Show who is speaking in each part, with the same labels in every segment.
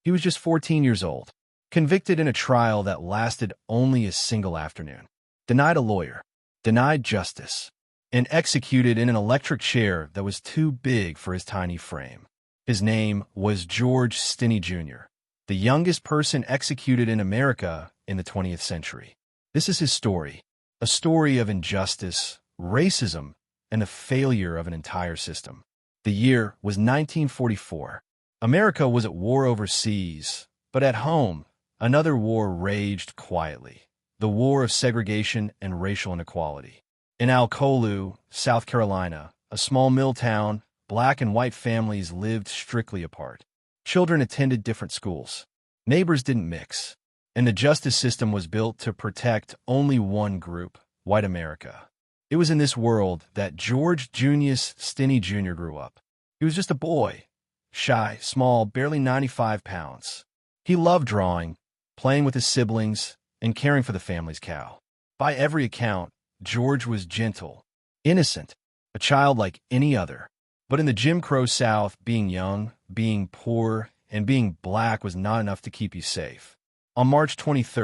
Speaker 1: He was just 14 years old, convicted in a trial that lasted only a single afternoon, denied a lawyer, denied justice, and executed in an electric chair that was too big for his tiny frame. His name was George Stinney Jr., the youngest person executed in America in the 20th century. This is his story, a story of injustice, racism, and the failure of an entire system. The year was 1944. America was at war overseas, but at home, another war raged quietly, the war of segregation and racial inequality. In Alcolu, South Carolina, a small mill town, black and white families lived strictly apart. Children attended different schools. Neighbors didn't mix, and the justice system was built to protect only one group, white America. It was in this world that George Junius Stinney Jr. grew up. He was just a boy, shy, small, barely 95 pounds. He loved drawing, playing with his siblings, and caring for the family's cow. By every account, George was gentle, innocent, a child like any other. But in the Jim Crow South, being young, being poor, and being black was not enough to keep you safe. On March 23,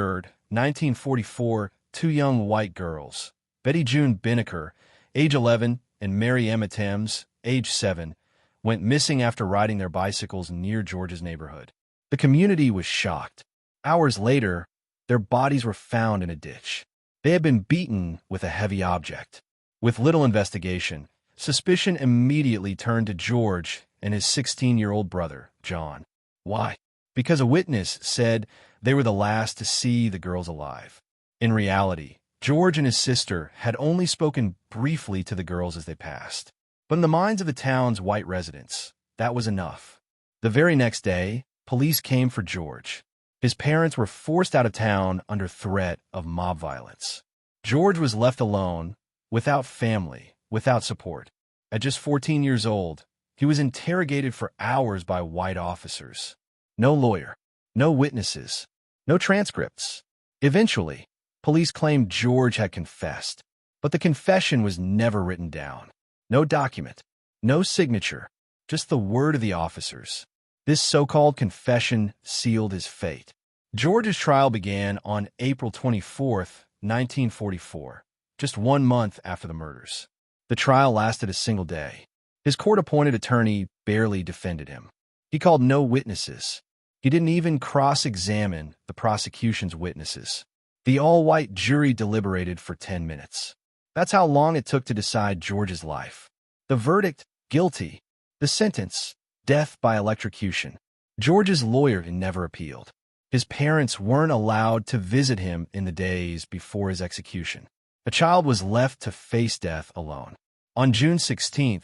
Speaker 1: 1944, two young white girls, Betty June Binnicker, age 11, and Mary Emma Thames, age 7, went missing after riding their bicycles near George's neighborhood. The community was shocked. Hours later, their bodies were found in a ditch. They had been beaten with a heavy object. With little investigation, suspicion immediately turned to George and his 16-year-old brother, John. Why? Because a witness said they were the last to see the girls alive. In reality, George and his sister had only spoken briefly to the girls as they passed. But in the minds of the town's white residents, that was enough. The very next day, police came for George. His parents were forced out of town under threat of mob violence. George was left alone, without family, without support. At just 14 years old, he was interrogated for hours by white officers. No lawyer, no witnesses, no transcripts. Eventually, police claimed George had confessed, but the confession was never written down. No document, no signature, just the word of the officers. This so-called confession sealed his fate. George's trial began on April 24, 1944, just 1 month after the murders. The trial lasted a single day. His court-appointed attorney barely defended him. He called no witnesses. He didn't even cross-examine the prosecution's witnesses. The all-white jury deliberated for 10 minutes. That's how long it took to decide George's life. The verdict, guilty. The sentence, death by electrocution. George's lawyer never appealed. His parents weren't allowed to visit him in the days before his execution. A child was left to face death alone. On June 16,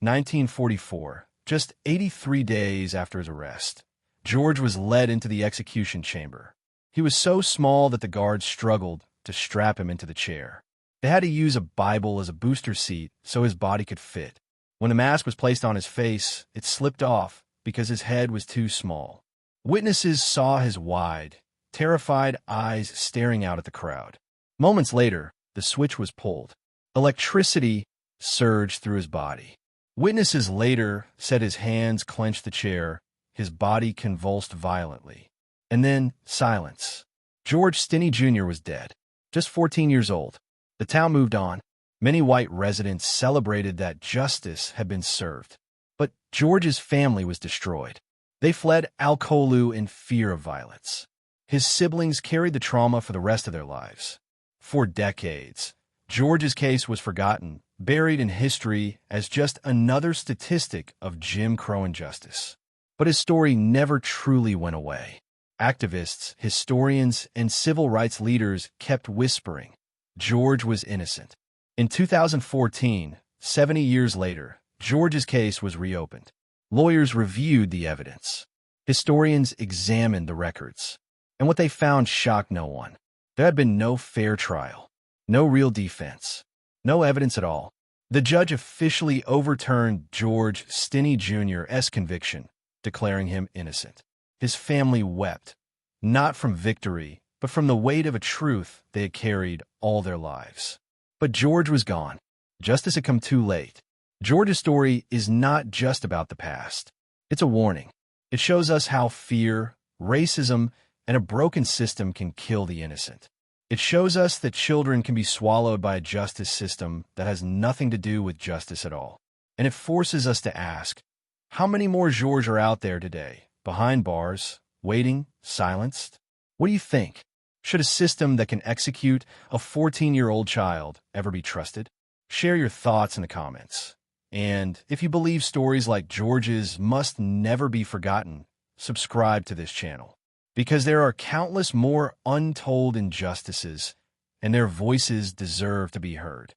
Speaker 1: 1944, just 83 days after his arrest, George was led into the execution chamber. He was so small that the guards struggled to strap him into the chair. They had to use a Bible as a booster seat so his body could fit. When the mask was placed on his face, it slipped off because his head was too small. Witnesses saw his wide, terrified eyes staring out at the crowd. Moments later, the switch was pulled. Electricity surged through his body. Witnesses later said his hands clenched the chair, his body convulsed violently. And then, silence. George Stinney Jr. was dead, just 14 years old. The town moved on. Many white residents celebrated that justice had been served. But George's family was destroyed. They fled Alcolu in fear of violence. His siblings carried the trauma for the rest of their lives. For decades, George's case was forgotten, buried in history as just another statistic of Jim Crow injustice. But his story never truly went away. Activists, historians, and civil rights leaders kept whispering, George was innocent. In 2014, 70 years later, George's case was reopened. Lawyers reviewed the evidence. Historians examined the records. And what they found shocked no one. There had been no fair trial, no real defense, no evidence at all. The judge officially overturned George Stinney Jr.'s conviction, declaring him innocent. His family wept, not from victory, but from the weight of a truth they had carried all their lives. But George was gone, just as it come too late. George's story is not just about the past. It's a warning. It shows us how fear, racism, and a broken system can kill the innocent. It shows us that children can be swallowed by a justice system that has nothing to do with justice at all. And it forces us to ask, how many more Georges are out there today, behind bars, waiting, silenced? What do you think? Should a system that can execute a 14-year-old child ever be trusted? Share your thoughts in the comments. And if you believe stories like George's must never be forgotten, subscribe to this channel. Because there are countless more untold injustices, and their voices deserve to be heard.